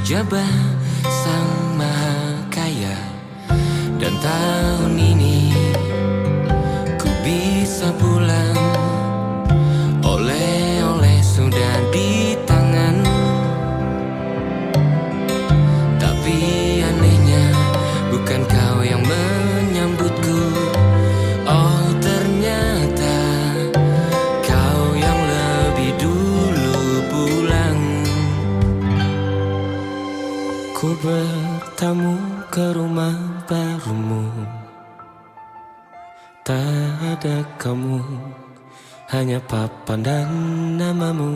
Jabah sang maha kaya, dan tahun ini ku bisa pulang. Oleh-oleh sudah di tangan, tapi anehnya bukan kau yang menyambutku. Oh, ternyata kau yang lebih dulu pulang. Ku bertamu ke rumah barumu, tak ada kamu, hanya papan dan namamu.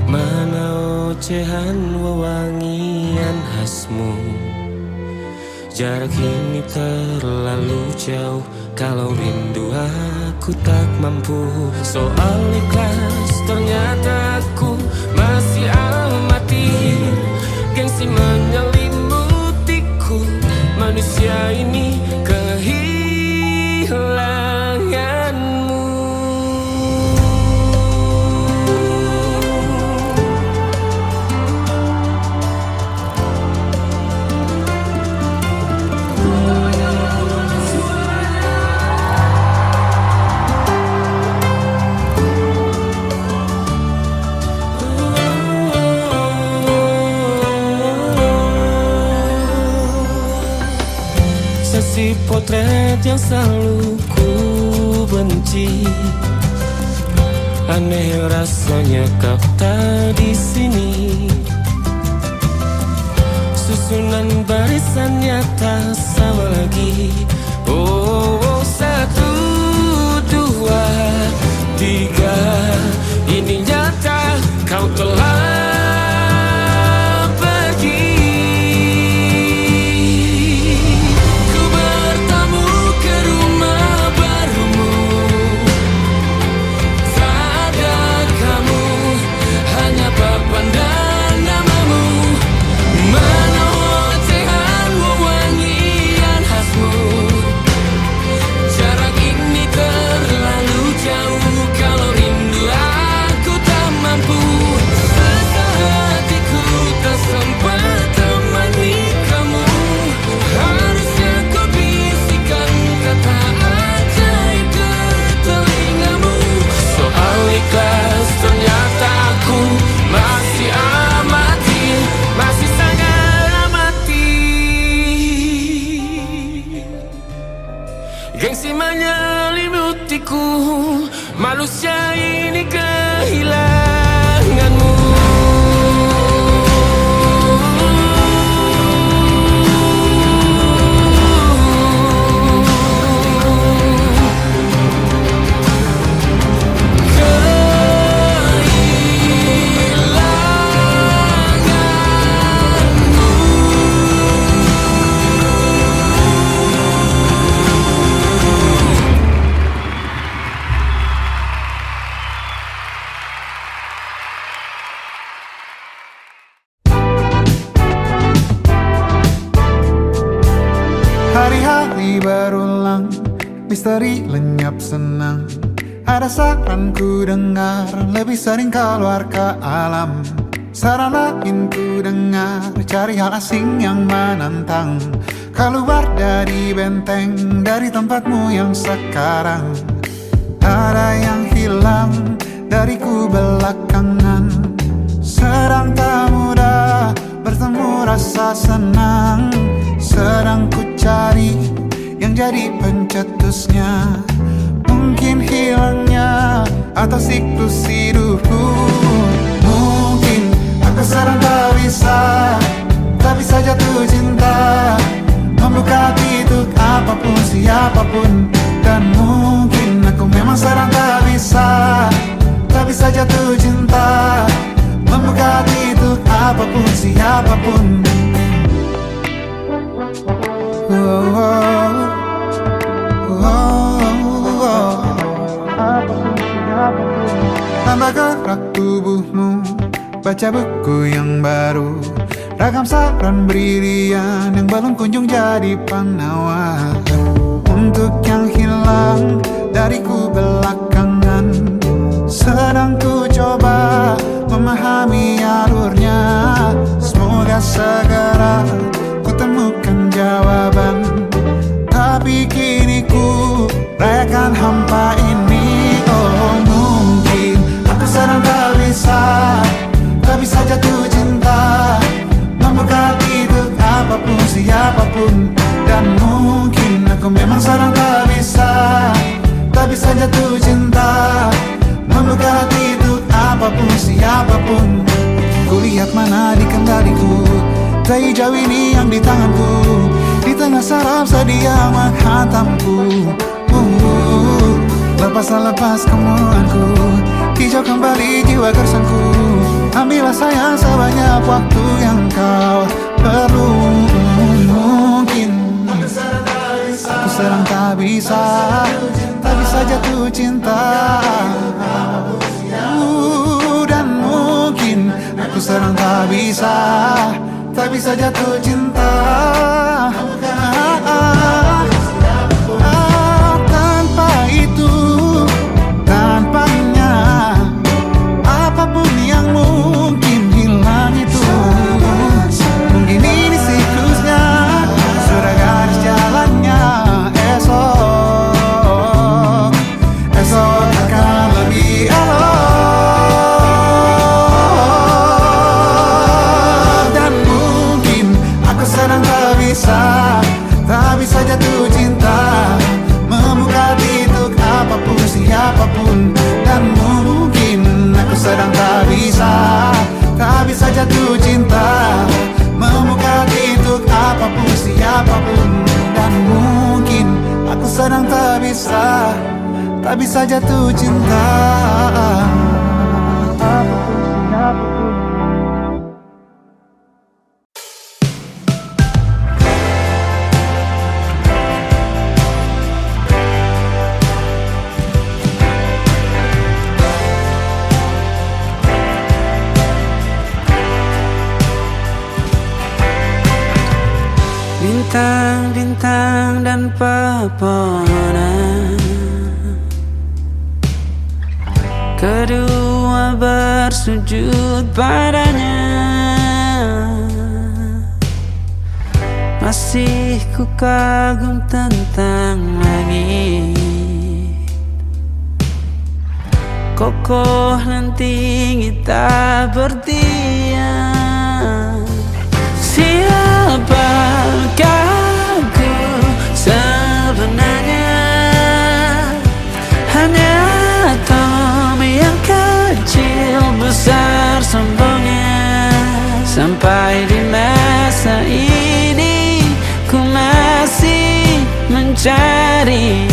Mana ocehan wewangian khasmu. Jarak ini terlalu jauh, kalau rindu aku tak mampu. Soal ikhlas ternyata aku masih amatir. Gengsi menyelimutiku, manusia ini kehilanganmu. Si potret yang selalu ku benci, aneh rasanya kau tak di sini. Susunan barisannya tak sama lagi. Oh, oh, 1, 2, 3, ini nyata kau telah gengsi menyelimutiku, manusia ini kehilanganmu. Hari-hari berulang, misteri lenyap senang. Ada saran ku dengar, lebih sering keluar ke alam. Saran lain ku dengar, cari hal asing yang menantang. Keluar dari benteng, dari tempatmu yang sekarang. Ada yang hilang dariku belakangan. Sedang tak mudah bertemu rasa senang. Sedang ku cari yang jadi pencetusnya. Mungkin hilangnya atau siklus hidupku. Mungkin aku sedang tak bisa jatuh cinta, membuka hati untuk apapun siapapun. Dan mungkin aku memang sedang tak bisa jatuh cinta, membuka hati untuk apapun siapapun. Tambah gerak tubuhmu, baca buku yang baru. Ragam saran brilian yang belum kunjung jadi penawar. Untuk yang hilang dariku belakangan, sedang ku coba memahami alurnya. Semoga di kendaliku, hijau ini yang di tanganku, di tengah saraf sedia menghantamku. Lepas kemuanku, hijau kembali jiwa gersanku. Ambillah sayang sebanyak waktu yang kau perlu. Mungkin aku sedang tak bisa jatuh cinta. Dan mungkin aku sedang tak bisa jatuh cinta. Tanpa itu, tanpanya, apapun yang mungkin hilang itu. Mungkin ini siklusnya, sudah garis jalannya. Esok akan lebih elok. Dan mungkin aku sedang tak bisa jatuh cinta, membuka hati untuk apapun siapapun. Dan mungkin aku sedang tak bisa jatuh cinta, membuka hati untuk apapun siapapun. Dan mungkin aku sedang tak bisa jatuh cinta. Bintang-bintang dan pepohonan, kedua bersujud padanya. Masih ku kagum tentang langit, kokoh dan tinggi tak berdiam. Siapakah aku sebenarnya? Hanya atom yang kecil besar sombongnya. Sampai di masa ini ku masih mencari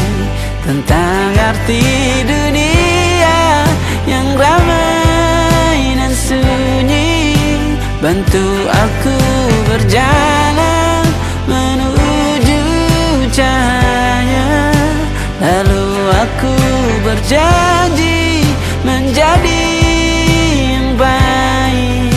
tentang arti dunia yang ramai dan sunyi. Bantu aku berjalan menuju cahaya, lalu aku berjanji menjadi yang baik.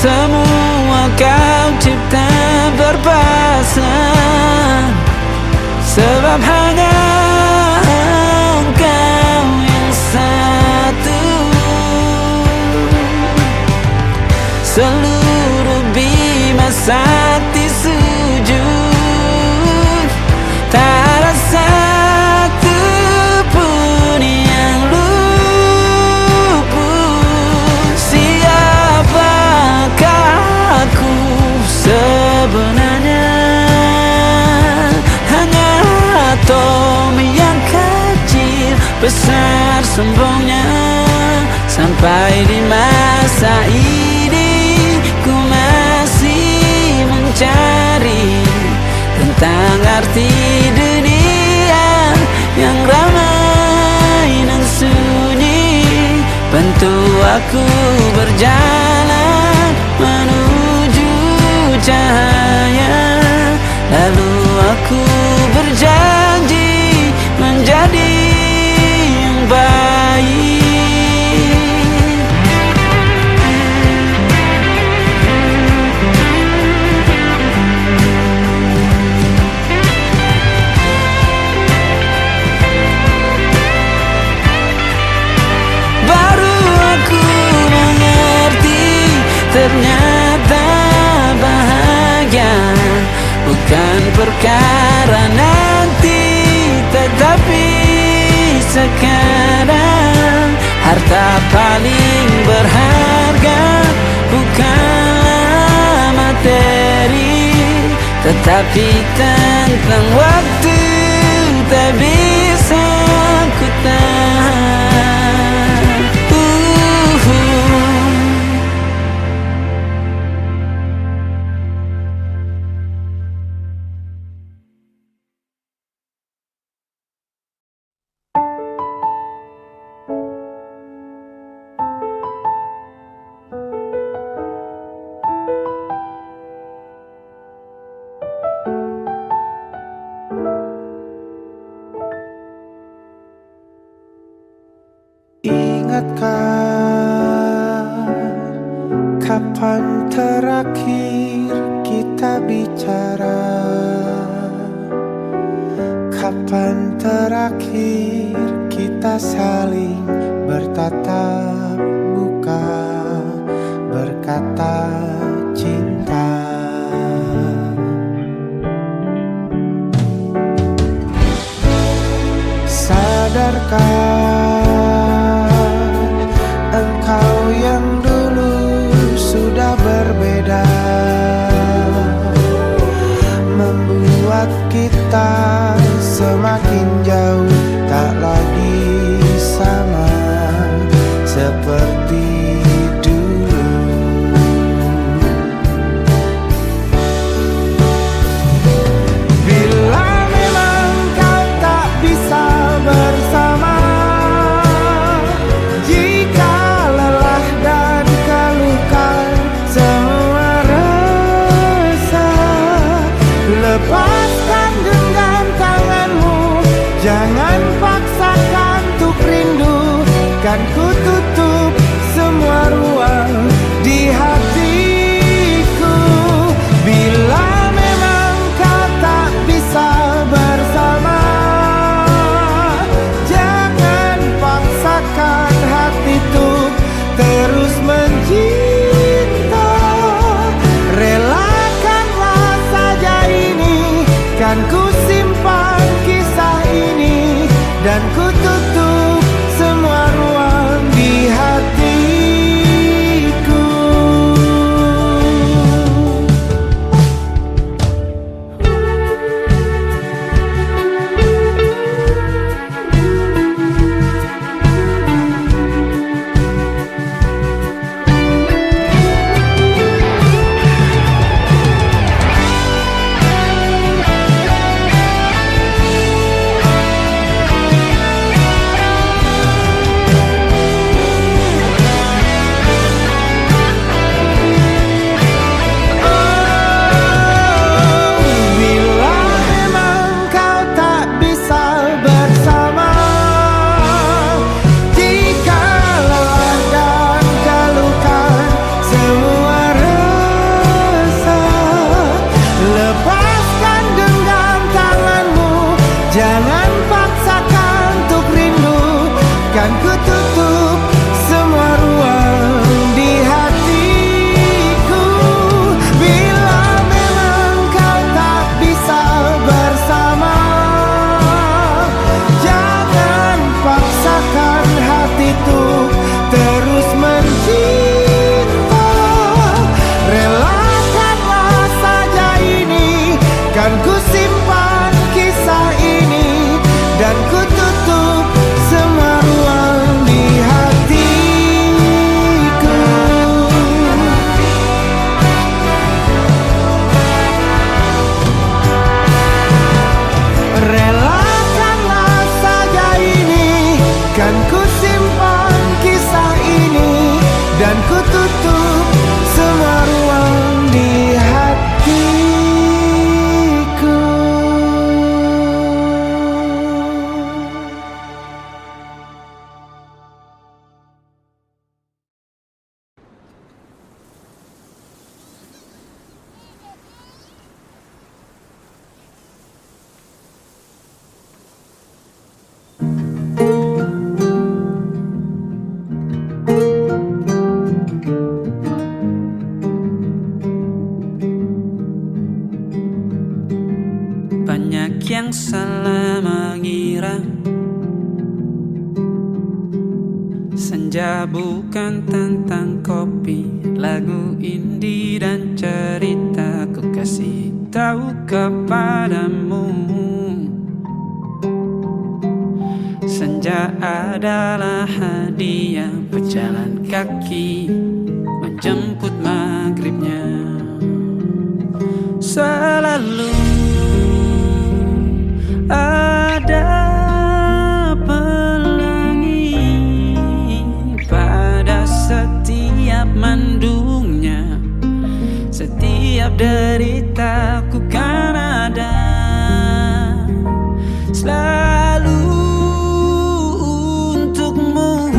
Semua kau cipta berpasang, sebab hanya engkau yang satu. Seluruh bima sakti sujud, tak ada satu pun yang luput. Siapakah aku sebenarnya? Hanya atom yang kecil besar sombongnya. Sampai di masa ini ku masih mencari tentang arti dunia yang ramai dan sunyi. Bantu aku berjalan menuju cahaya, lalu aku berjanji menjadi yang baik. Baru aku mengerti, ternyata bahagia bukan perkara nanti, tetapi sekarang. Harta paling berharga bukanlah materi, tetapi tentang waktu tak bisa ku tahan. Ingatkah kapan terakhir kita bicara? Kapan terakhir kita saling bertatap muka, berkata cinta? Sadarkah engkau yang dulu sudah berbeda, membuat kita semakin jauh, tak lagi sama seperti dulu. Bila memang kau tak bisa bersama, jika lelah dan keluhkan semua rasa, lepaskan genggam tanganmu, jangan paksakan untuk rindu. Kan ku tutup semua ruang di hatiku. Bila memang kau tak bisa bersama, jangan paksakan hati untuk terus mencinta. Relakanlah saja ini, kan ku simpan kisah ini, dan ku tutup semua ruang di hatiku. Jangan paksakan untuk rindu, kan ku tutup semua ruang di hatiku. Bila memang kau tak bisa bersama, jangan paksakan hati untuk terus mencinta. Relakanlah saja ini, kan ku simpan kisah ini, dan ku tutup semua ruang di hatiku. Relakanlah saja ini, kan ku simpan kisah ini, dan ku tutup semua ruang di hatiku. Banyak yang salah mengira senja bukan tentang kopi, lagu indie dan cerita ku kasih tahu kepadamu. Senja adalah hadiah pejalan kaki menjemput maghribnya. Selalu ada pelangi pada setiap mendungnya. Setiap derita ku kan ada selalu untukmu,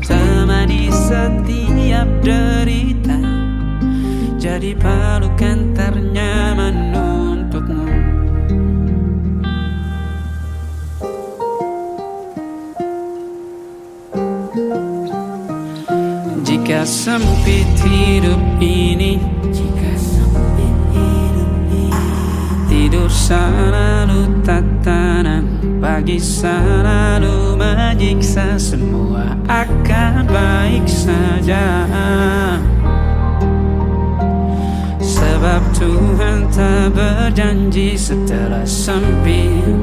temani setiap derita, jadi pelukan ternyaman untukmu. Jika sempit hidup ini, tidur selalu tatanan, pagi selalu menyiksa, semua akan baik saja. Sebab Tuhan tak berjanji setelah sempit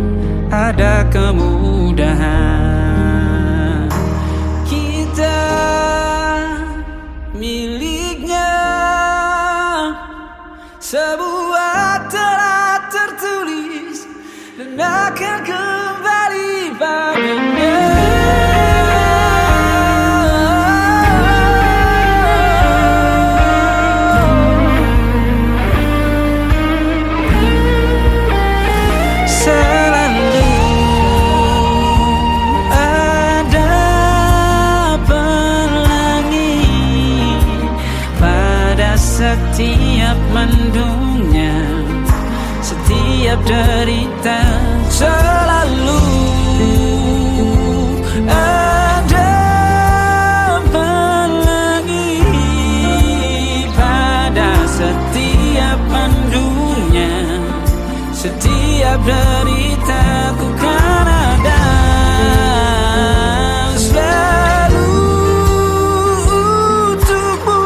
ada kemudahan. Kita miliknya, sebuah telah tertulis dan akan kembali padanya. Setiap mendungnya, setiap derita, selalu ada pelangi pada setiap mendungnya. Setiap derita ku kan ada selalu untukmu,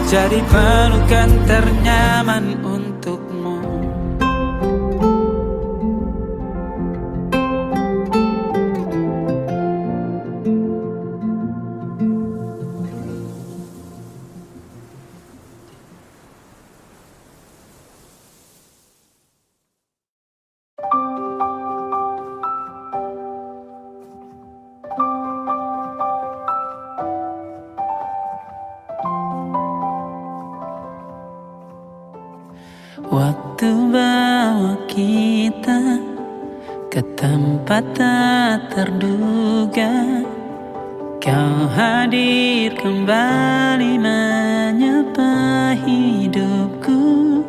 jadi pelukan ternyaman untukmu. Waktu bawa kita ke tempat tak terduga, kau hadir kembali menyapa hidupku.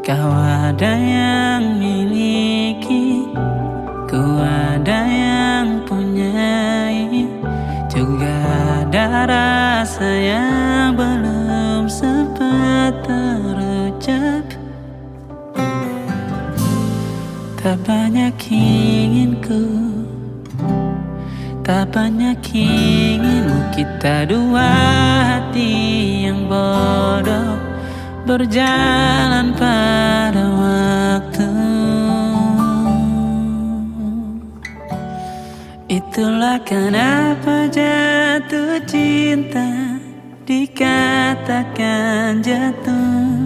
Kau ada yang miliki, ku ada yang punyai, juga ada rasa yang belum sempat terucap. Tak banyak inginku, tak banyak inginmu, kita dua hati yang bodoh berjalan pada waktu. Itulah kenapa jatuh cinta dikatakan jatuh,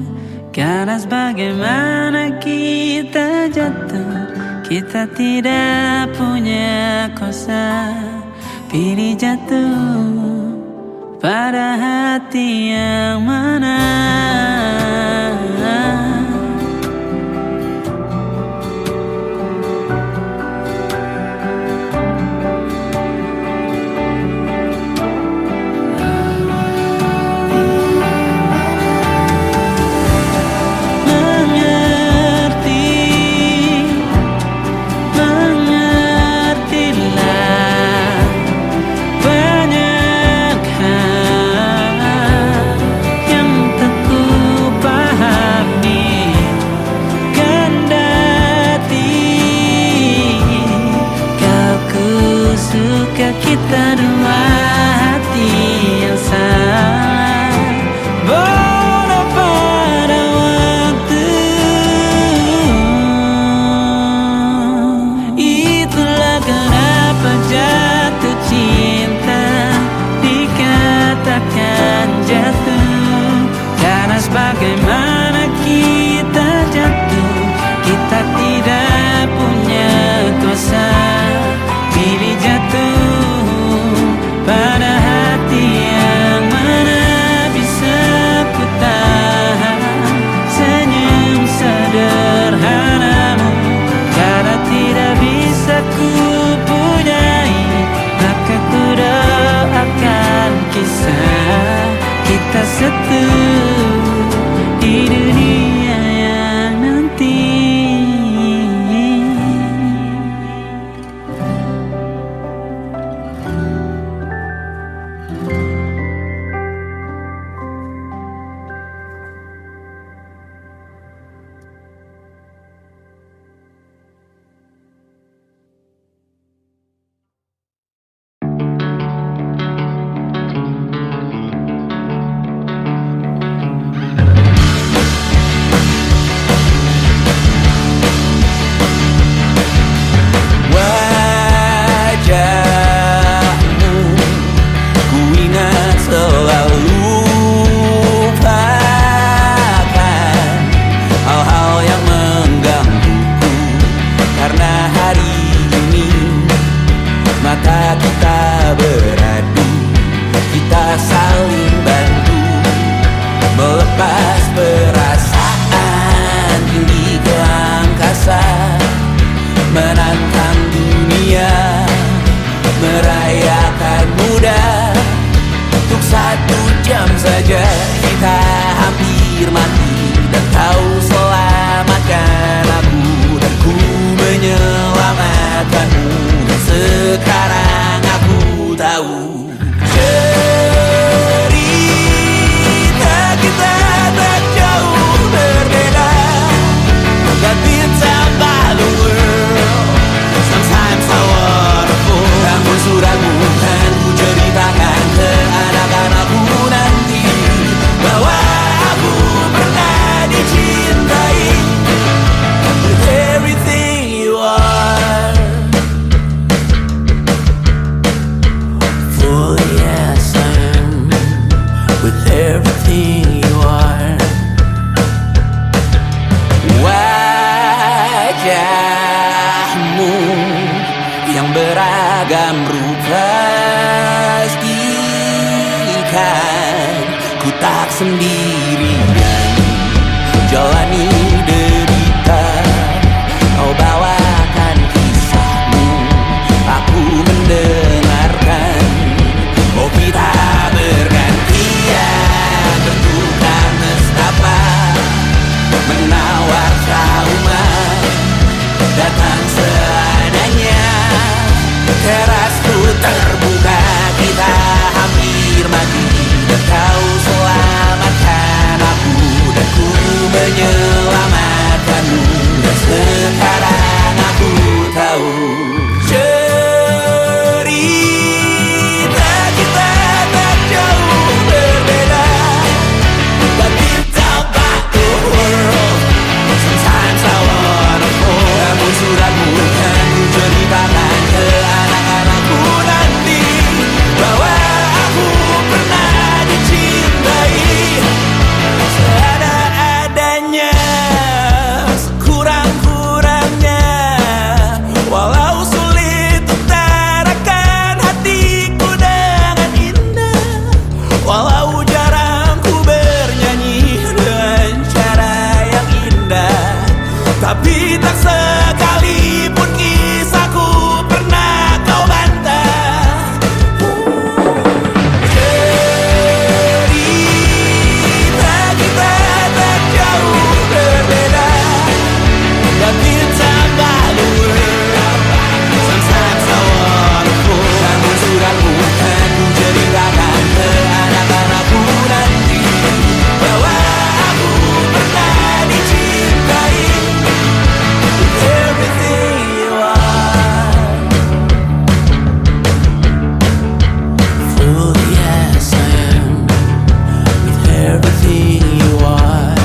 karena sebagaimana kita jatuh, kita tidak punya kuasa pilih jatuh pada hati yang mana. Banyak hal yang tak ku pahami. jam saja kita hampir mati, dan kau selamatkan aku, dan ku menyelamatkanmu. Dan sekarang aku tahu cerita kita tak jauh berbeda. That beats out by the world. Sometimes I wanna fall. Namun suratmu kan ku ceritakan ke anak-anakku nanti, bahwa aku pernah dicintai with everything you are. For yes I am with everything you are. Wajahmu yang beragam rupa pastikan ku tak sendirian jalani derita. Kau bawakan kisahmu, aku mendengarkan. Oh kita bergantian bertukar nestapa, menawar trauma datang seadanya. Terasku terbuka, kita hampir mati, dan kau selamatkan aku, dan ku menyelamatkanmu. Dan sekarang aku tahu cerita kita tak jauh berbeda. But it's out by the world. Sometimes I wanna fall. Namun suratmu kan ku ceritakan ke anak-anakku nanti, bahwa aku pernah dicintai seada-adanya, sekurang-kurangnya. Walau sulit utarakan hatiku dengan indah, walau jarang ku bernyanyi dengan cara yang indah, tapi tak sekalipun kisahku pernah kau bantah. Cerita kita tak jauh berbeda, tapi tambah luar. Sometimes I wanna fall. Namun suratmu kan ku ceritakan ke anak-anakku nanti, bahwa aku pernah dicintai with everything you are. Fully yes I am with everything you are.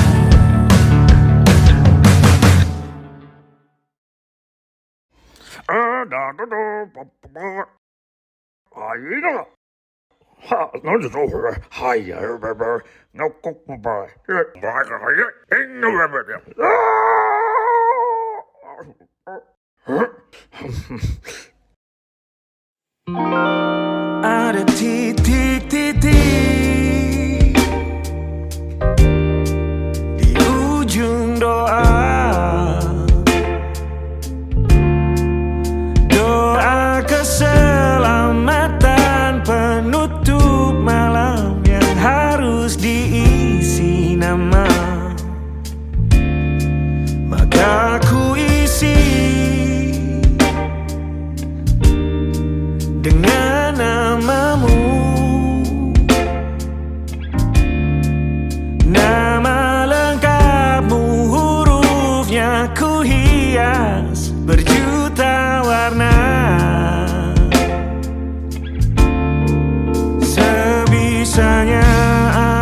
Ada titik-titik di ujung doa, doa keselamatan penutup malam yang harus diisi nama. Maka ku isi dengan namamu, nama lengkapmu, hurufnya ku hias berjuta warna. Sebisanya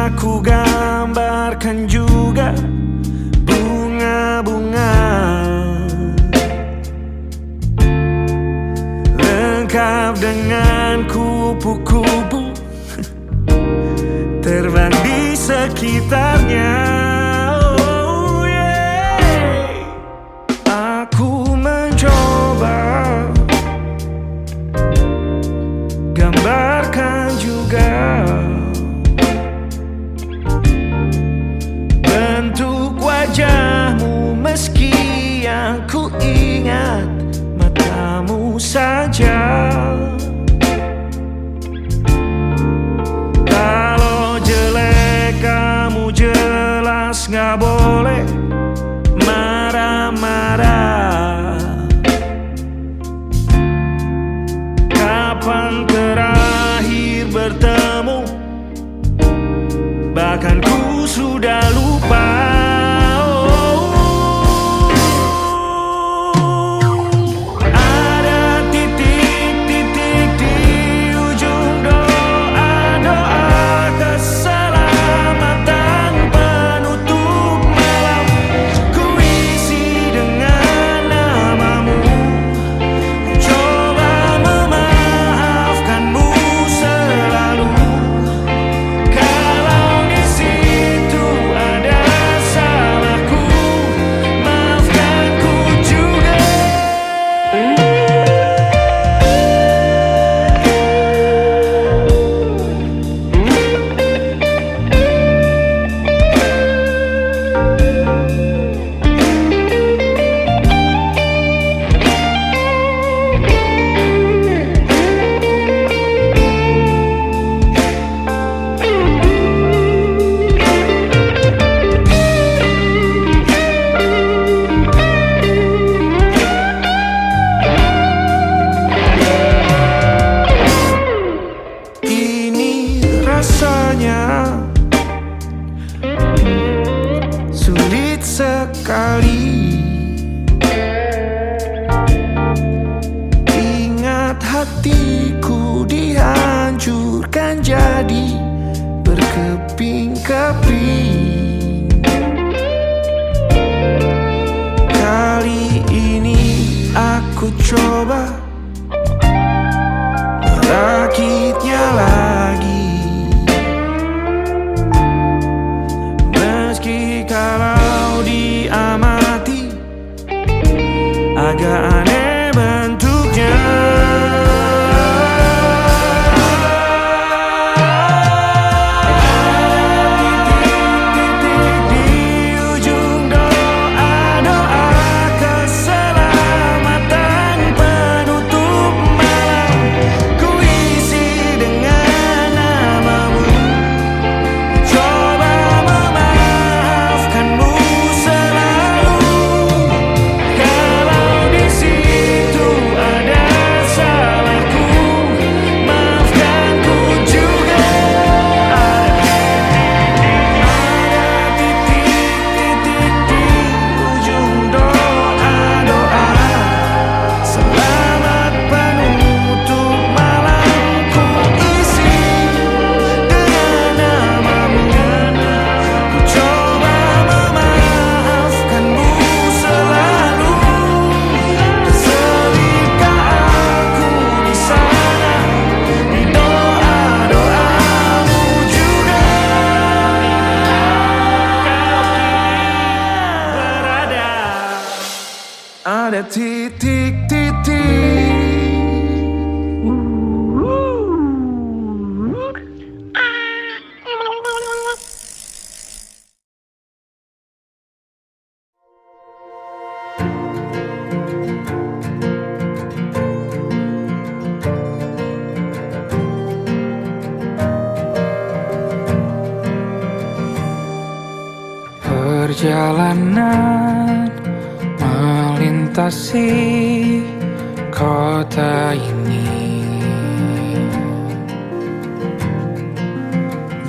aku gambarkan juga bunga-bunga, lengkap dengan kupu-kupu terbang di sekitarnya. Oh yeah. Aku mencoba gambarkan juga bentuk wajahmu, meski yang ku ingat matamu saja. Kalau jelas ku coba merakitnya lagi. Meski kalau diamati agak aneh bentuknya. Ada titik-titik. Perjalanan melintasi kota ini,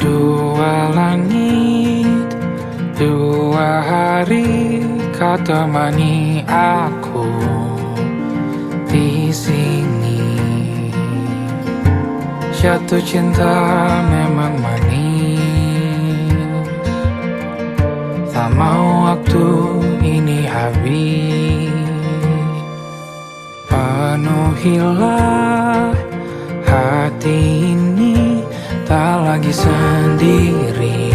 dua langit, dua hari kau temani aku di sini. Jatuh cinta memang manis, tak mau waktu ini habis. Penuhilah hati ini, tak lagi sendiri.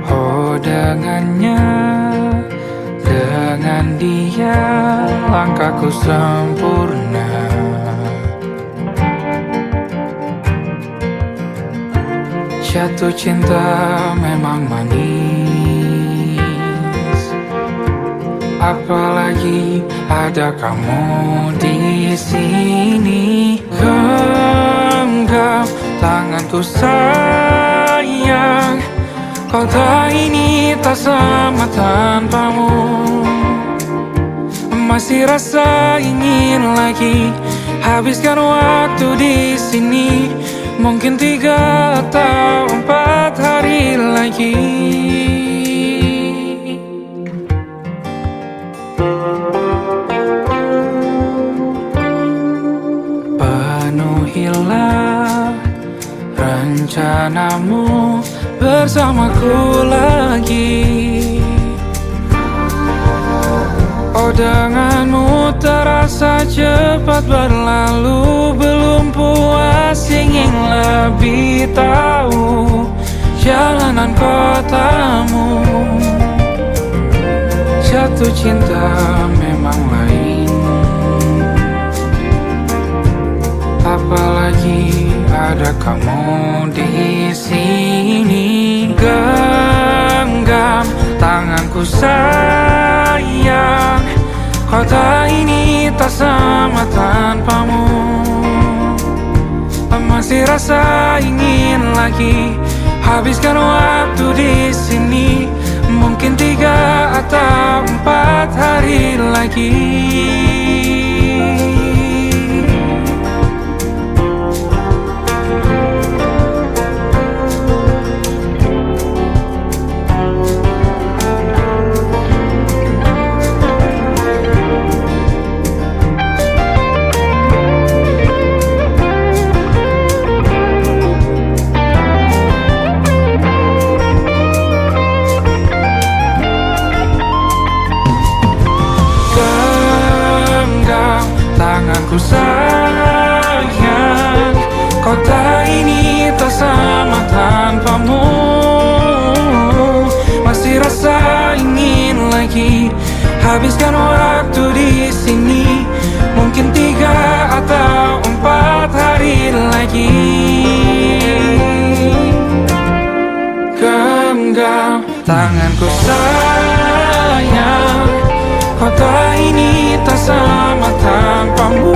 Oh dengannya, dengan dia langkahku sempurna. Jatuh cinta memang manis, apalagi ada kamu di sini. Genggam tanganku sayang, kota ini tak sama tanpamu. Masih rasa ingin lagi habiskan waktu di sini. Mungkin 3 atau 4 hari lagi. Penuhilah rencanamu bersamaku lagi. Oh denganmu terasa cepat berlalu, belum puas ingin lebih tahu jalanan kotamu. Jatuh cinta memang lain, apalagi ada kamu di sini. Genggam tanganku sayang, kota ini tak sama tanpamu. Masih rasa ingin lagi habiskan waktu di sini. Mungkin 3 atau 4 hari lagi. lagi. Habiskan waktu di sini, mungkin 3 atau 4 hari lagi. Genggam tanganku sayang, kota ini tak sama tanpamu.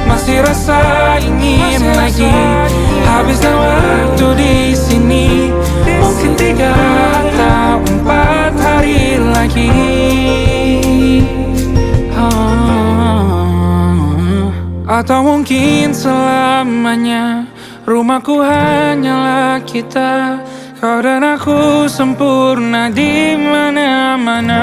Masih rasa ingin lagi. Habiskan waktu di sini, mungkin 3 atau 4 hari lagi. Atau mungkin selamanya. Rumahku hanyalah kita, kau dan aku sempurna di mana-mana.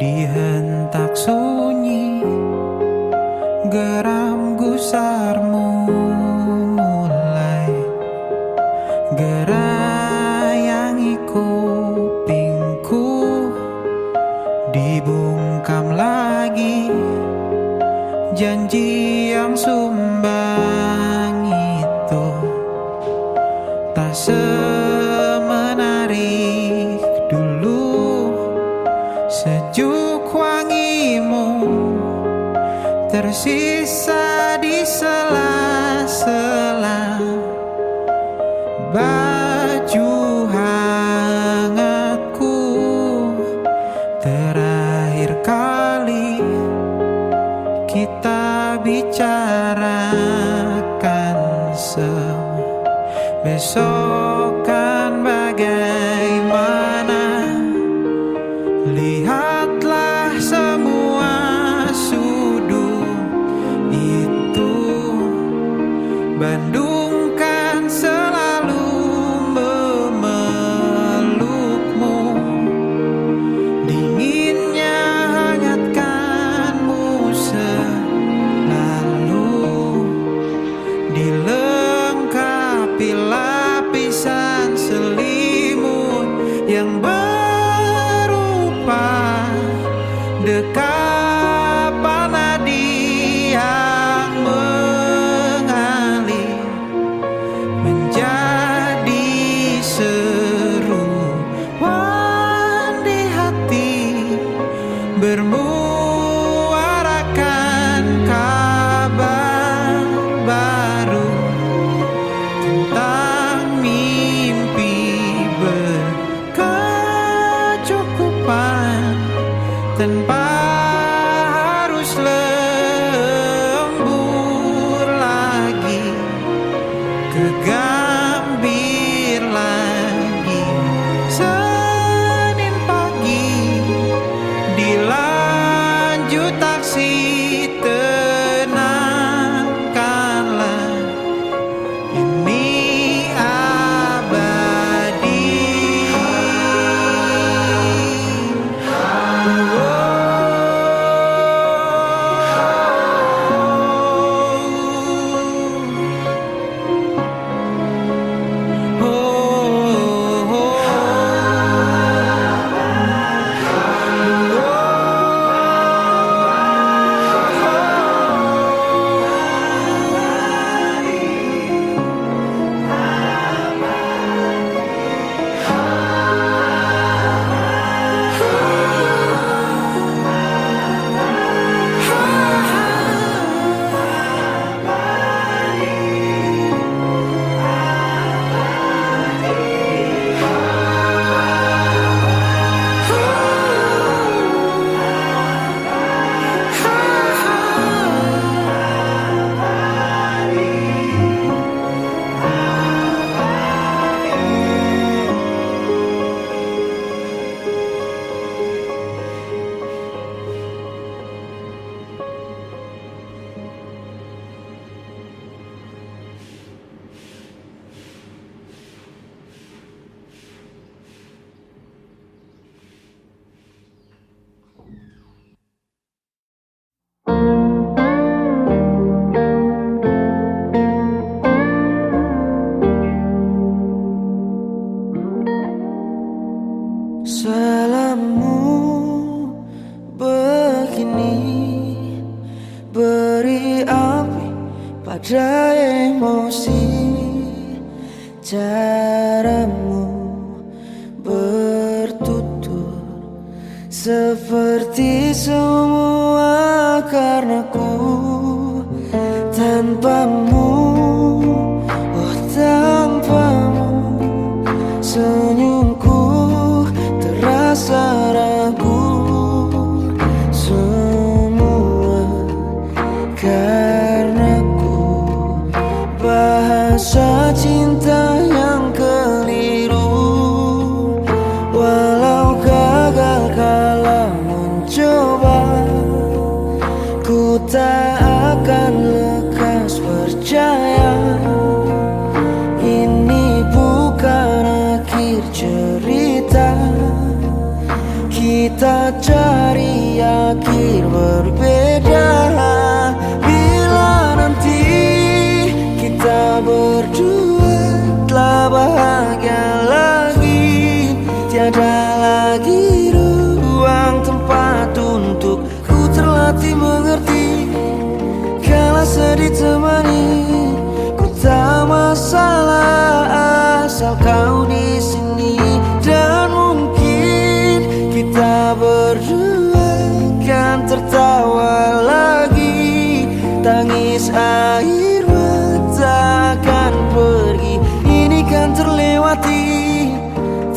Di hentak sunyi, geram gusarmu mulai gerayangi kupingku. Dibungkam lagi janji yang sumbang itu, tak semenarik dulu. Sejuk wangimu tersisa di sela-sela baju hangatku. Terakhir kali kita bicarakan besokan bagaimana. Lihatlah semua sudut itu, Bandung kan selalu memelukmu. Dinginnya hangatkanmu selalu, dilengkapi lapisan selimut yang dekapan nadi yang mengalir menjadi seruan di hati, bermuarakan kabar baru tentang mimpi berkecukupan. Tanpa harus lembur lagi, kegambir lagi. Senin pagi dilanjut taksi, tenangkanlah ini abadi. Salammu begini, beri api pada emosi. Caramu bertutur seperti semua karenaku. Tanpamu, oh tanpamu, senyumku terasa ragu. Semua karenaku, bahasa cinta yang keliru. Walau gagal kala mencoba, ku tak akan lekas percaya. Ini bukan akhir cerita, kita cari akhir berbeda. Bila nanti kita berdua telah bahagia lagi, tiada lagi ruang tempat untuk ku terlatih mengerti. Kala sedih temani, ku tak masalah asal kau di sini. Dan mungkin kita berdua kan tertawa lagi, tangis air mata akan pergi. Ini kan terlewati,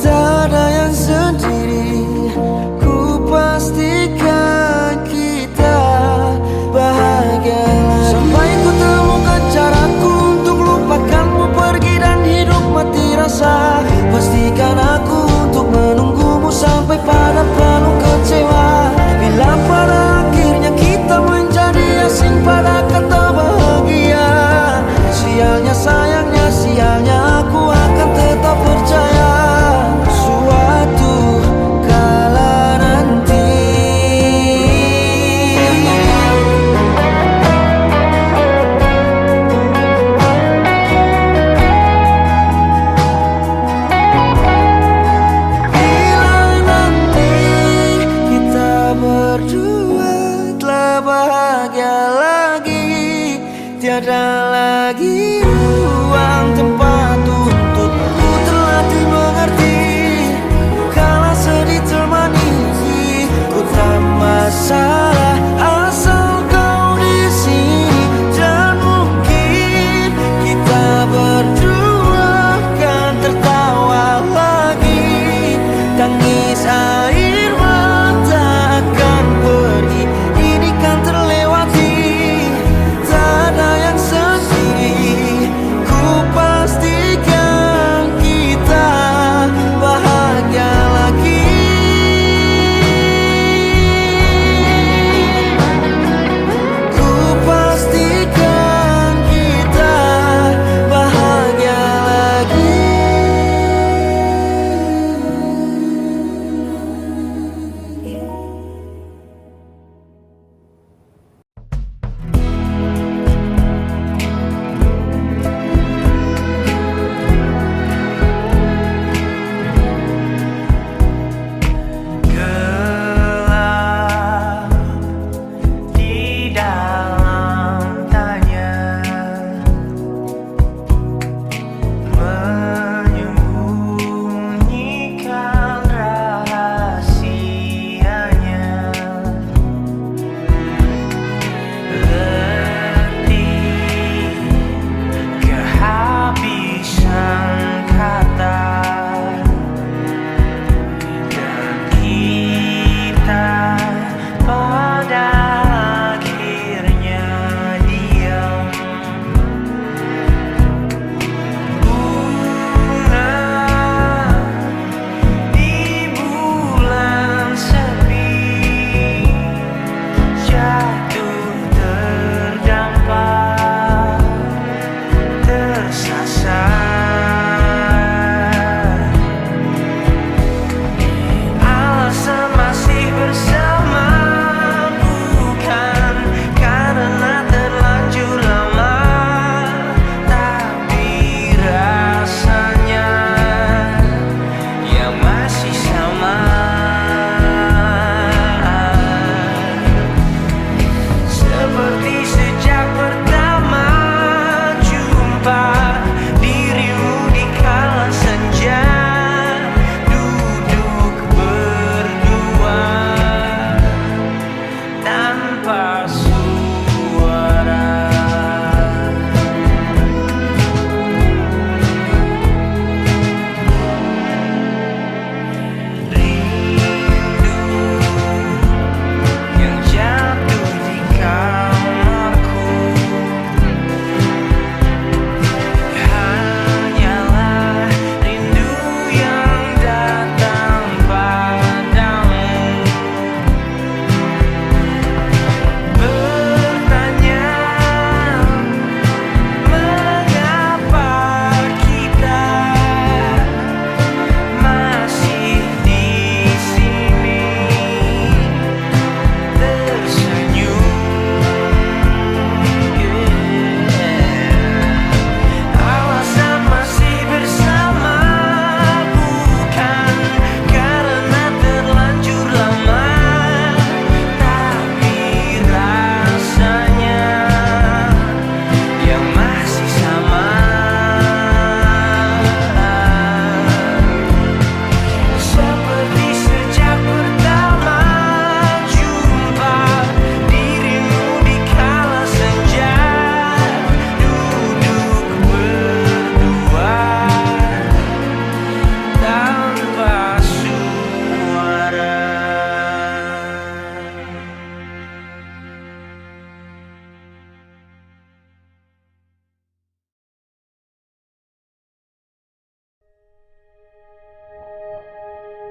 tak ada yang sendiri. Ku pastikan kita bahagia lagi. Sampai ku temukan cara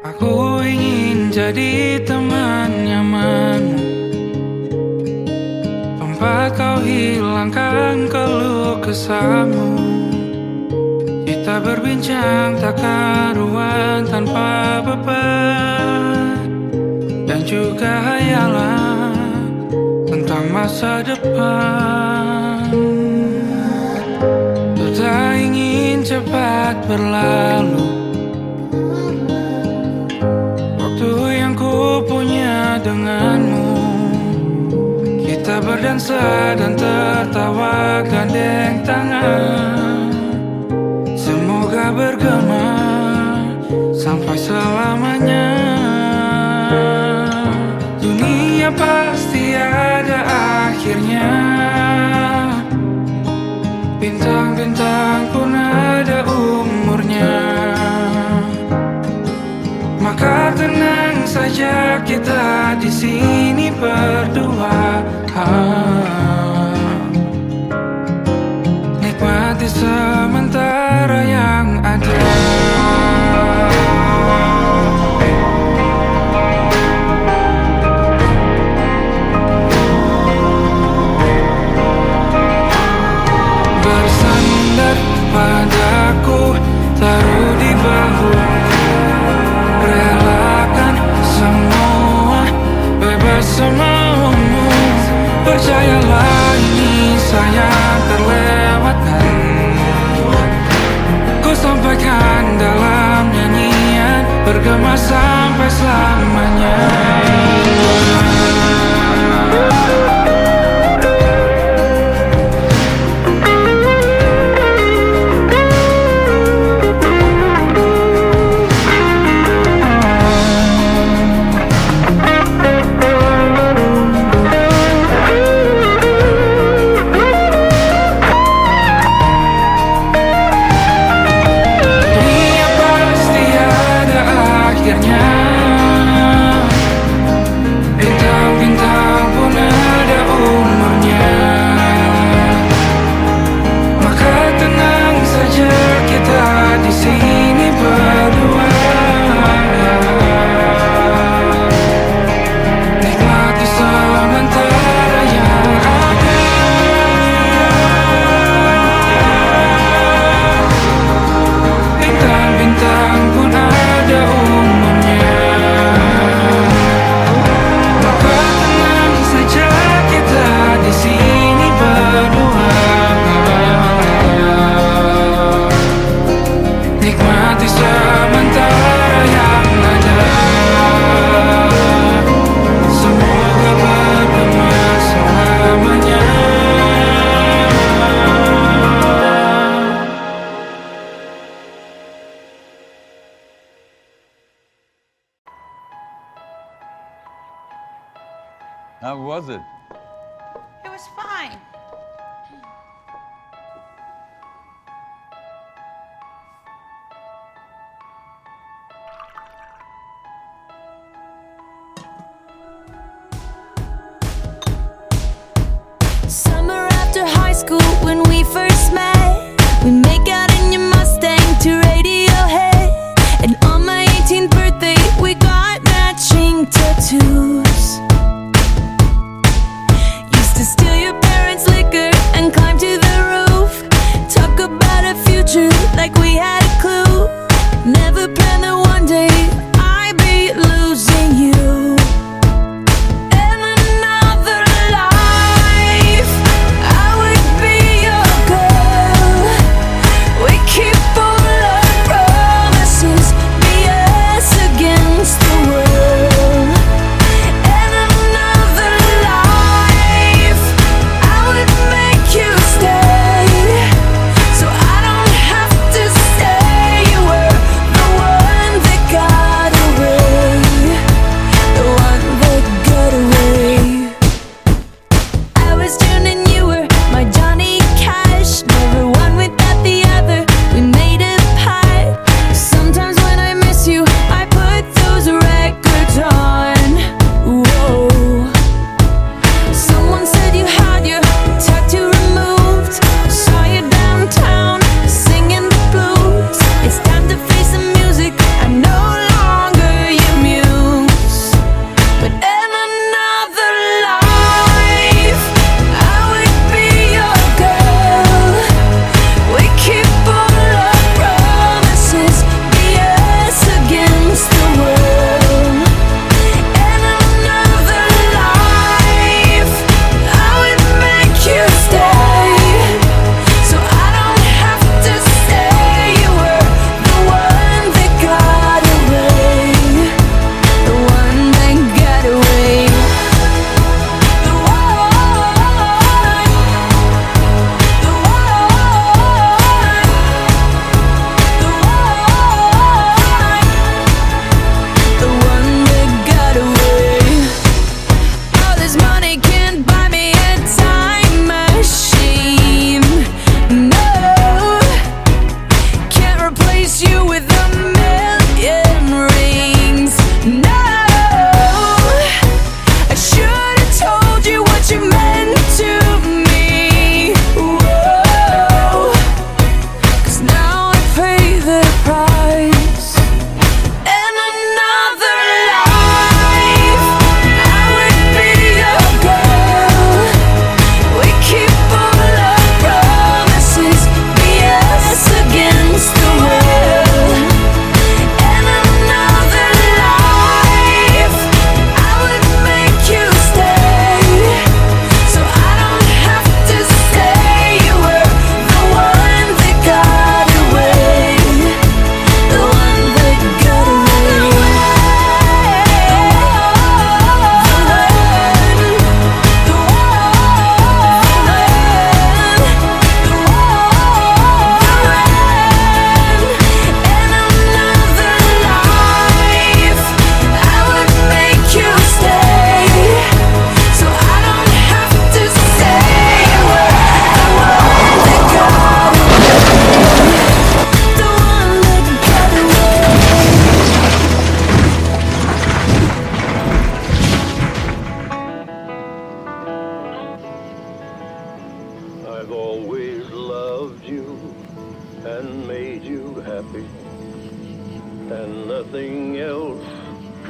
Aku ingin jadi teman nyamanmu, tempat kau hilangkan keluh kesahmu. Kita berbincang tak karuan tanpa beban, dan juga hayalan tentang masa depan. Ku tak ingin cepat berlalu waktu yang ku punya denganmu. Kita berdansa dan tertawa gandeng tangan, semoga bergema sampai selamanya. Dunia pasti ada akhirnya, bintang-bintang pun ada umurnya. Maka tenang saja kita di sini berdua, nikmati sementara yang ada. Bersandar padaku, taruh di bahu, relakan semua, bebas semaumu. Percayalah ini sayang terlewatkan, ku sampaikan dalam nyanyian, bergema sampai selamanya. Bintang-bintang pun ada umurnya, maka tenang saja kita di sini berdua, nikmati sementara yang ada. Bintang-bintang pun ada umurnya, di sini berdua, nikmati sementara yang ada. Semoga bergema selamanya. How was it? It was fine. Summer after high school when we first met, we make out in your Mustang to Radiohead, and on my 18th birthday we got matching tattoos. Used to steal your parents' liquor and climb to the roof, talk about a future like we had a clue. Never planned that one day I'd be losing you. In another life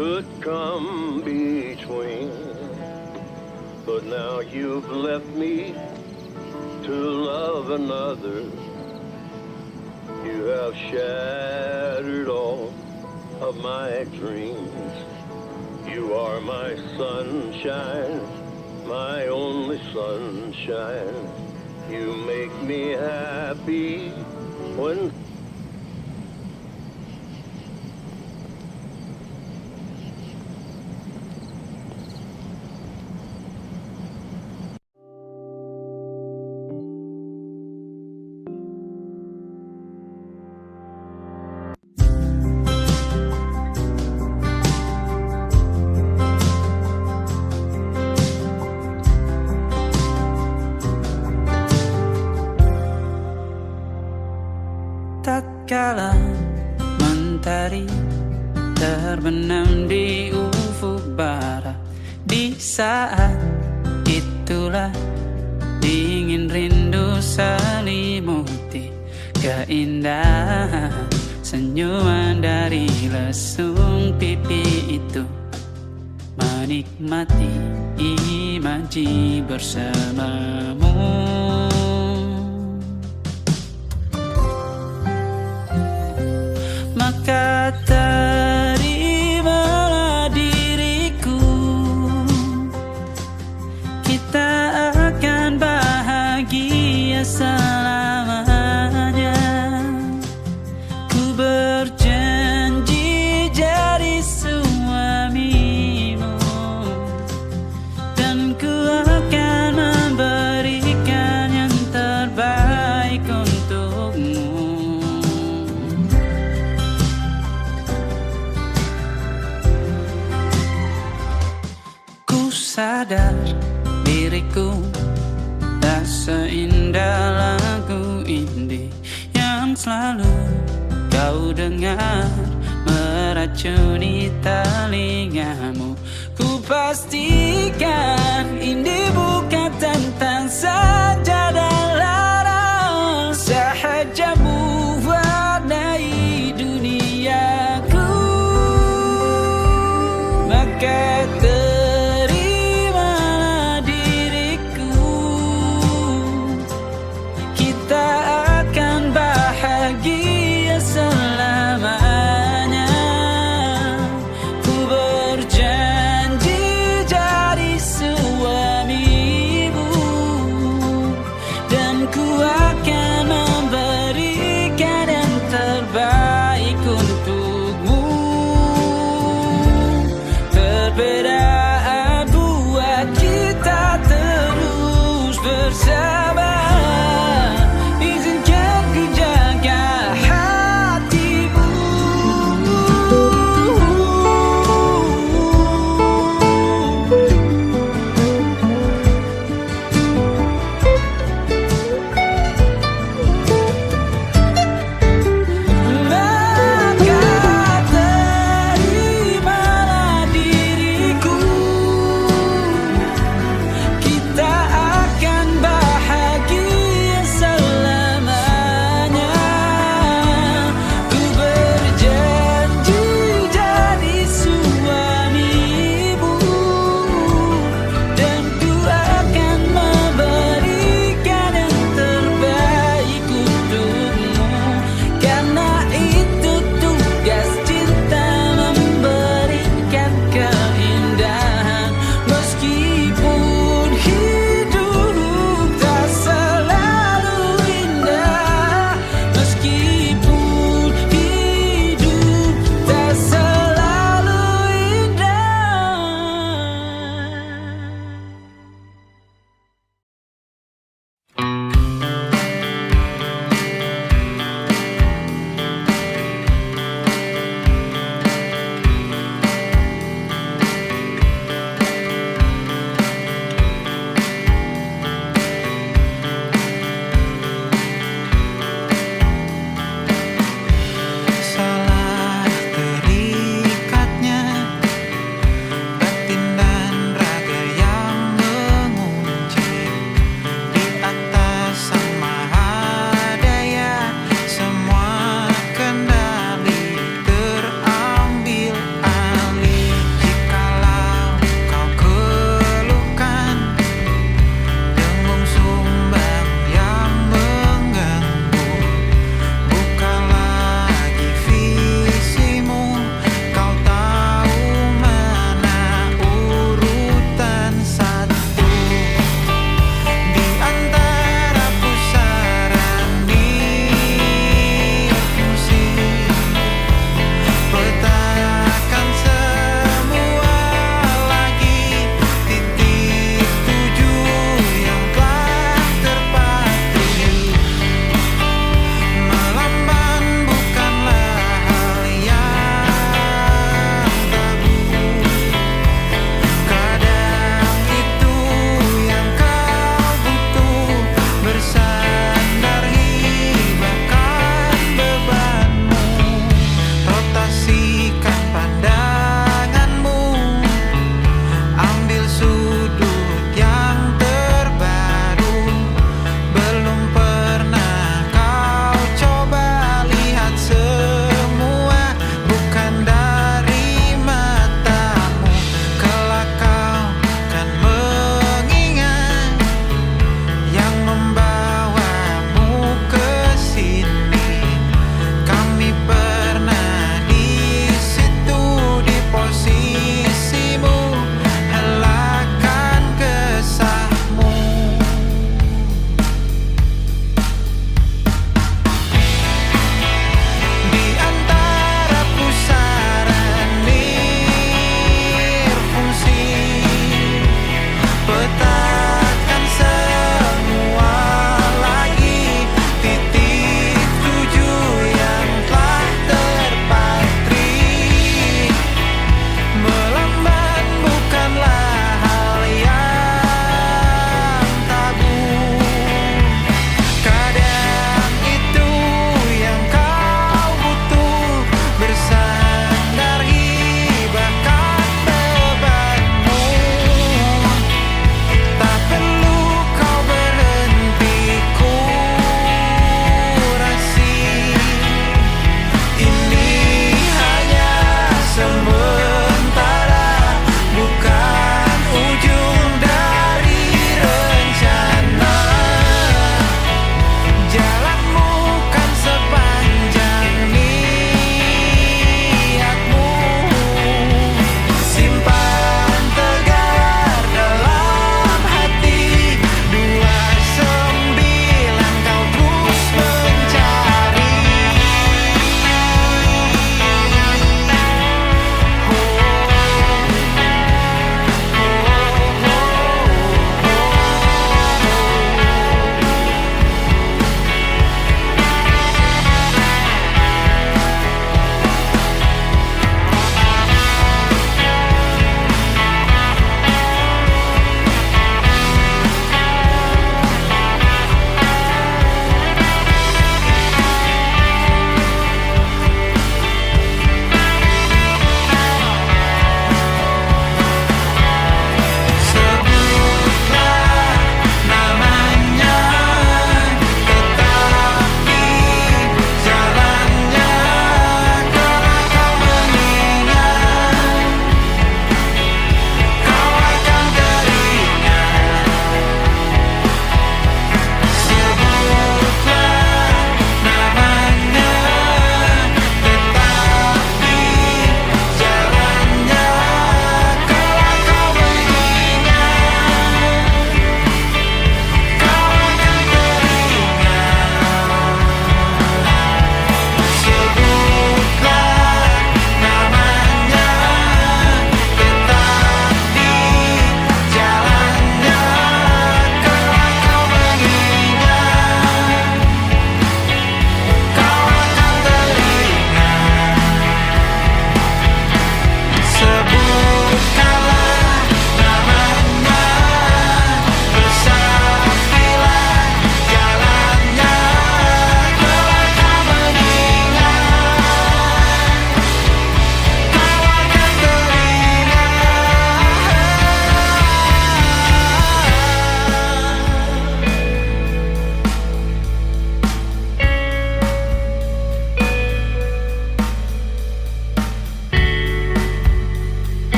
could come between. But now you've left me to love another. You have shattered all of my dreams. You are my sunshine, my only sunshine. You make me happy when tatkala mentari terbenam di ufuk barat, di saat itulah dingin rindu selimuti keindahan senyuman dari lesung pipi itu, menikmati imaji bersamamu. Maka terimalah diriku, kita akan bahagia selamanya. Ku berjanji jadi suamimu, dan ku akan memberikan yang terbaik untukmu. Sadar diriku tak seindah lagu indie yang selalu kau dengar meracuni telingamu. Ku pastikan indie bukan tentang sajadah larang, sahaja mewarnai duniaku. Maka suamimu,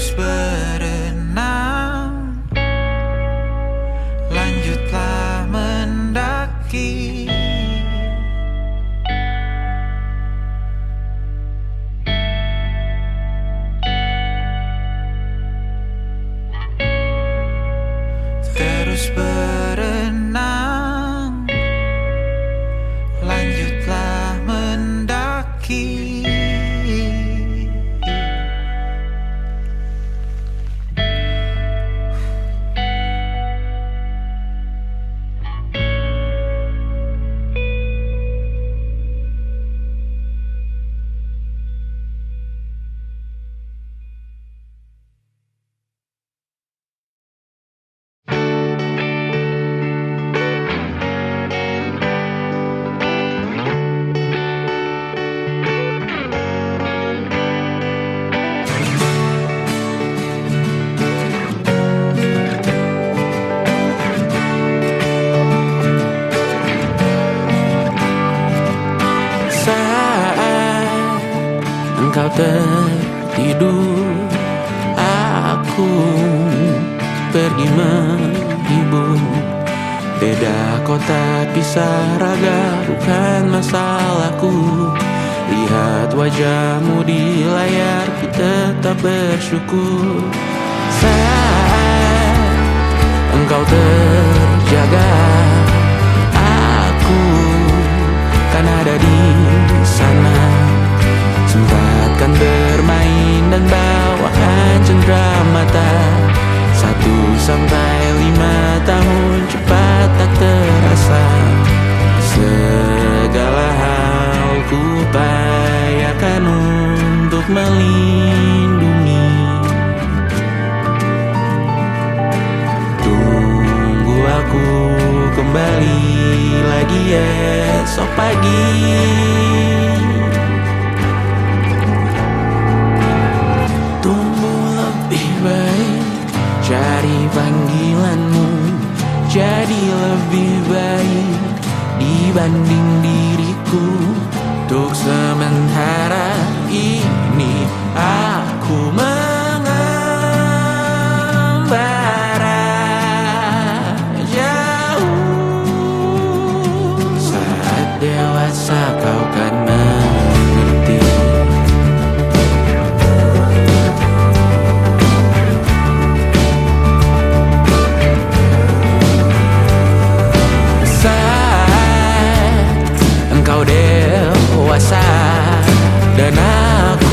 terus berenang, lanjutlah mendaki. Terus berenang, lanjutlah mendaki. Saat engkau tertidur, aku pergi menghibur. Beda kota pisah raga bukan masalahku. Lihat wajahmu di layar, ku tetap bersyukur. Saat engkau terjaga, aku kan ada di sana. Sempatkan bermain dan bawakan cenderamata. 1-5 tahun cepat tak terasa. Segala hal ku upayakan untuk melindungi. Tunggu aku kembali lagi esok pagi. Tumbuh lebih baik, cari panggilanmu. Jadi lebih baik dibanding diriku. Untuk sementara ini aku mengembara jauh. Saat dewasa kau kan mengerti. Saat engkau dewasa dan aku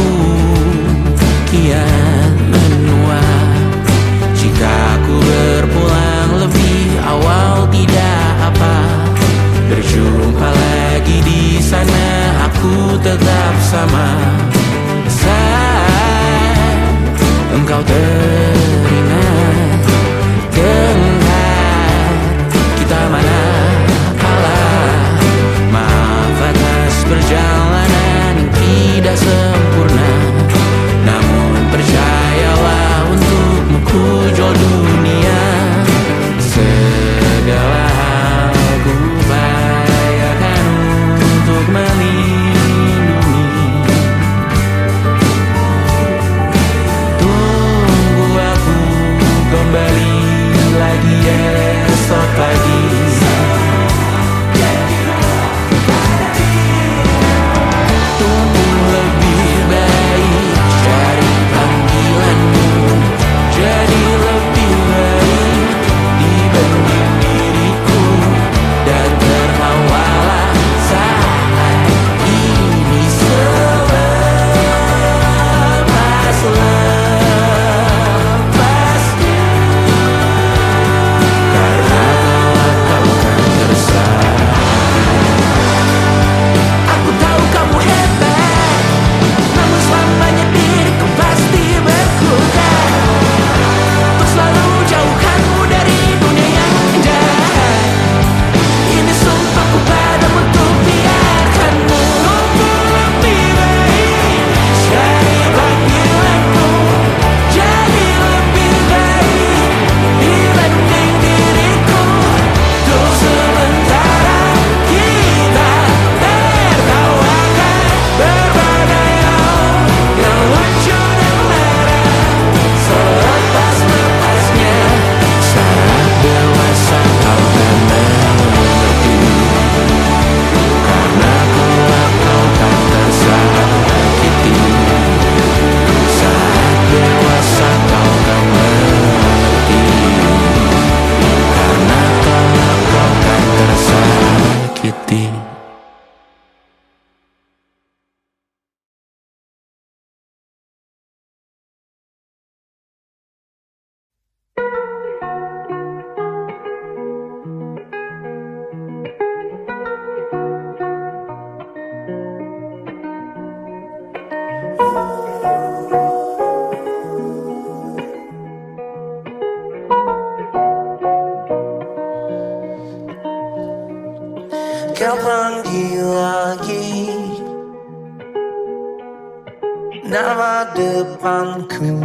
nama depanku.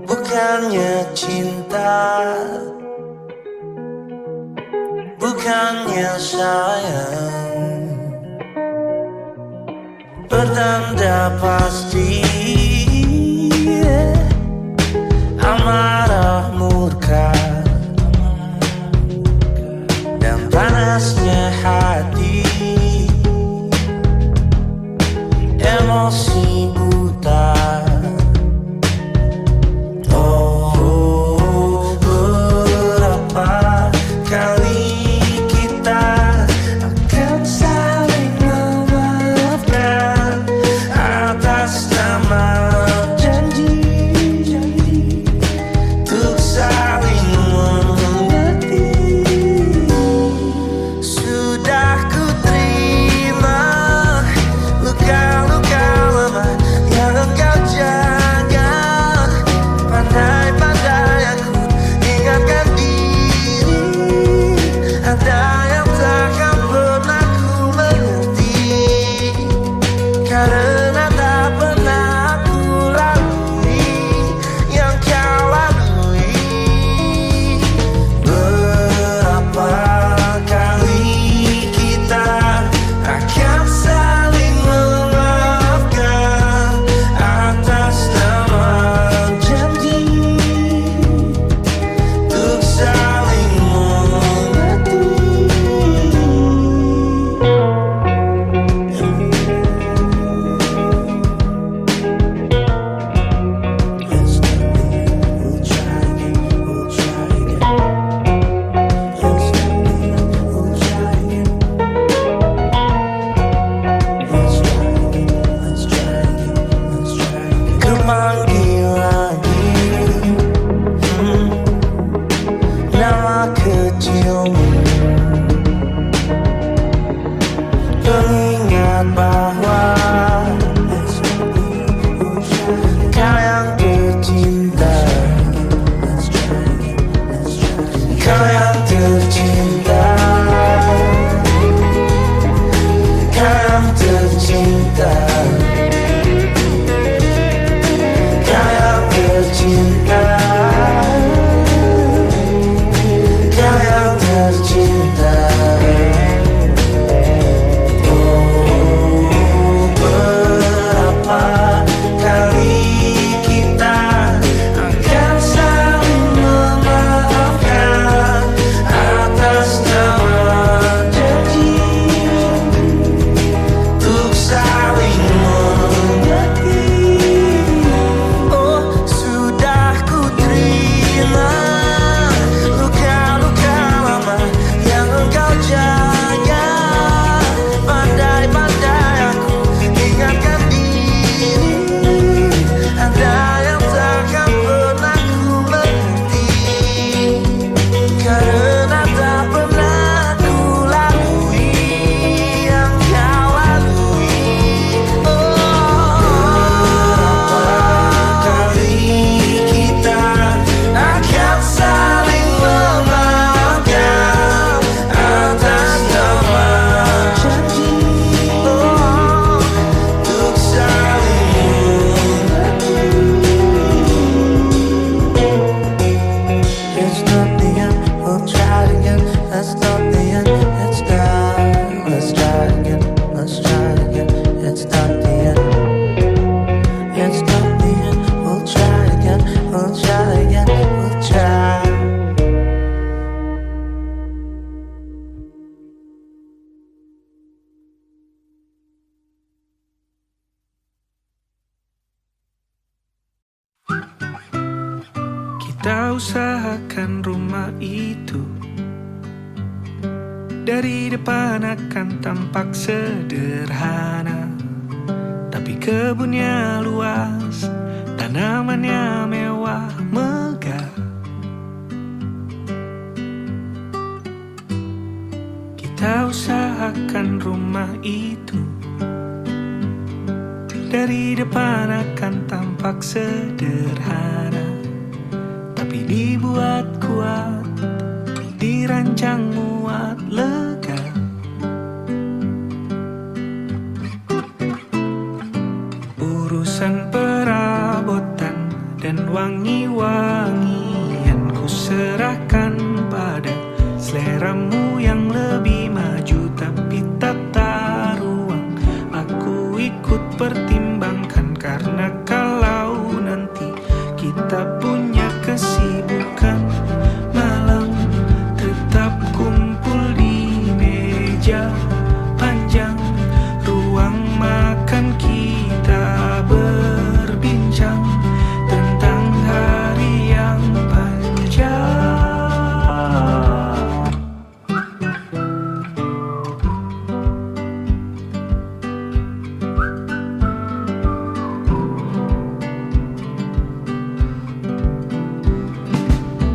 Bukannya cinta, bukannya sayang, bertanda pasti amarah murka dan panasnya hati, emosi buta. Oh, berapa kali kita akan saling memaafkan atas nama janji untuk saling mengerti. Sudah ku terima luka-luka lama yang engkau jaga. Pandai-pandai aku ingatkan diri, ada yang takkan pernah ku mengerti, karena tak pernah aku lalui yang kau lalui. Berapa kali kita akan saling memaafkan atas nama janji untuk saling mengerti. Let's do it, we'll try again, we'll try again. Let's do it, we'll try again. Let's try again, let's try again, let's try again. Ku manggil lagi nama kecilmu, pengingat bahwa kau yang tercinta, kau yang tercinta, kau yang tercinta, kau yang tercinta, kau yang tercinta. Oh, berapa kali kita akan saling memaafkan atas nama janji untuk saling mengerti. Oh, sudah ku terima luka-luka lama yang engkau jaga. Pandai-pandai aku ingatkan diri, ada yang takkan pernah ku mengerti, karena tak pernah ku lalui yang kau lalui. Berapa kali kita akan saling memaafkan atas nama janji untuk saling mengerti. It's not the end, we'll try again. That's not the end, it's done. Let's try again, let's try again. It's not the end, it's not the end. We'll try again, we'll try again, we'll try. Kita usahakan rumah itu dari depan akan tampak sederhana, tapi kebunnya luas, tanamannya mewah megah. Kita usahakan rumah itu dari depan akan tampak sederhana, tapi dibuat kuat, dirancang muat lega. Urusan perabotan dan wangi-wangian ku serahkan pada seleramu yang lebih maju. Tapi tata ruang aku ikut pertimbangkan, karena kalau nanti kita punya kesibukan malam, tetap kumpul di meja panjang ruang makan, kita berbincang tentang hari yang panjang.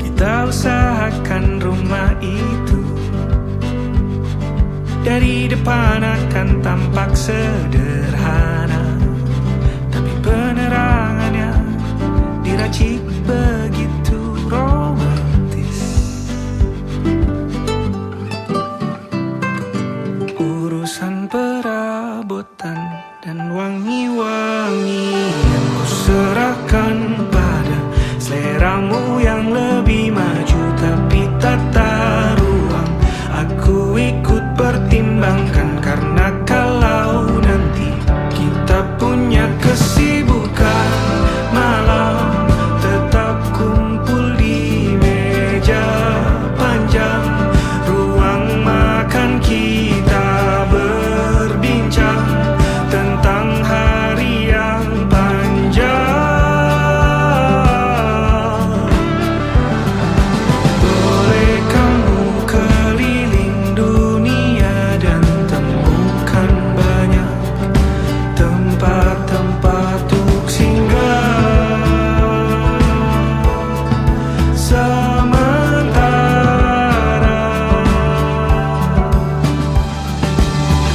Kita usahakan rumah itu dari depan akan tampak sederhana, tapi penerangannya diracik begitu romantis. Urusan perabotan dan wangi-wangian ku serahkan pada seleramu yang lebih maju. Tapi tata ruang aku ikut pertimbangkan, karena kalau nanti kita punya kesibukan malam, tetap kumpul di meja panjang ruang makan, kita berbincang tentang hari yang panjang. Boleh kamu keliling dunia dan temukan banyak tempat-tempat untuk singgah. Sementara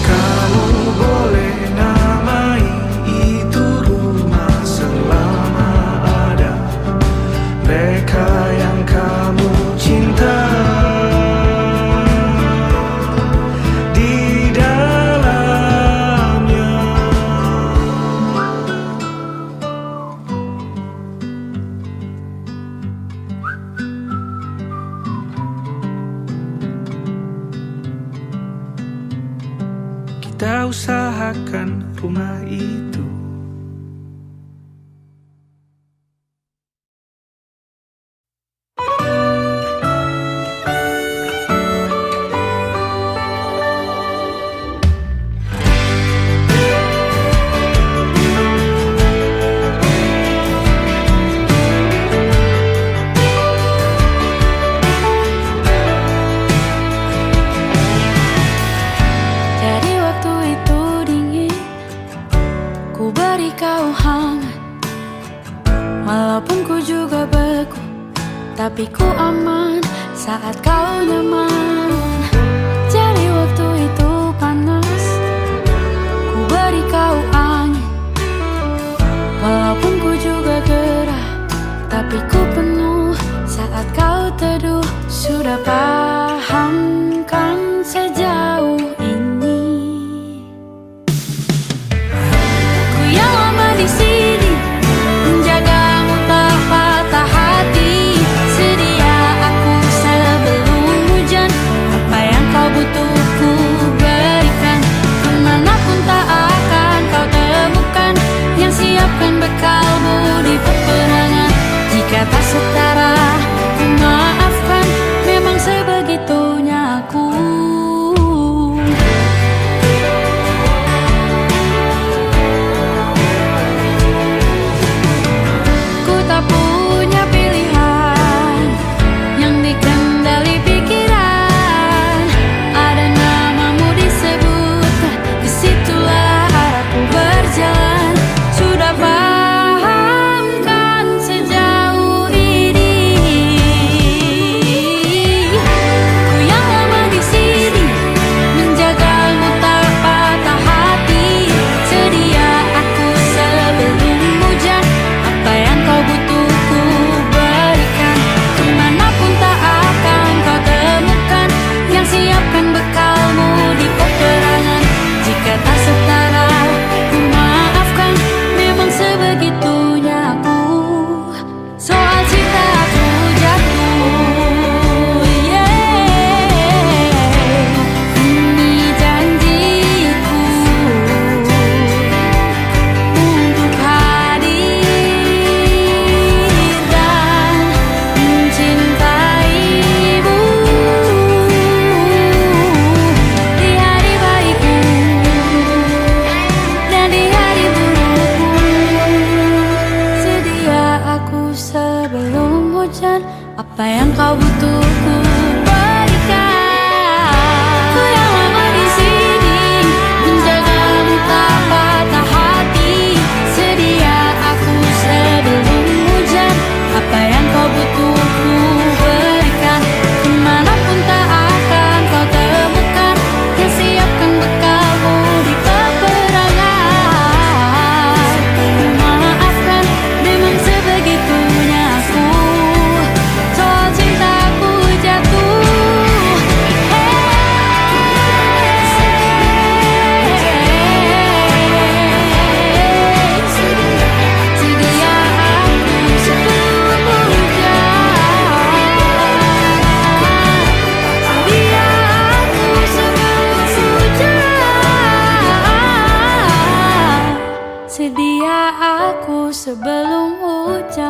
kamu boleh namai itu rumah selama ada mereka yang kamu cinta di dalamnya. Kita usahakan rumah itu. Jadi waktu itu dingin, ku beri kau hangat. Walaupun ku juga beku, tapi ku aman saat kau nyaman. Jadi waktu itu panas, ku beri kau angin. Walaupun ku juga gerah, tapi ku penuh saat kau teduh. Sudah paham kan sejauh ini? Ku yang lama di sini, menjagamu tak patah hati. Sedia aku sebelum hujan, kau butuh ku berikan. Ku yang lama di sini menjagamu tak patah hati. Sedia aku sebelum hujan. Apa yang kau butuh ku berikan. Kemanapun tak akan kau temukan. Yang siapkan bekalmu di peperangan. Memaafkan memang sebegitunya aku. Soal cintaku jatuh. Sedia aku sebelum hujan. Sedia aku sebelum hujan. Sedia aku sebelum hujan.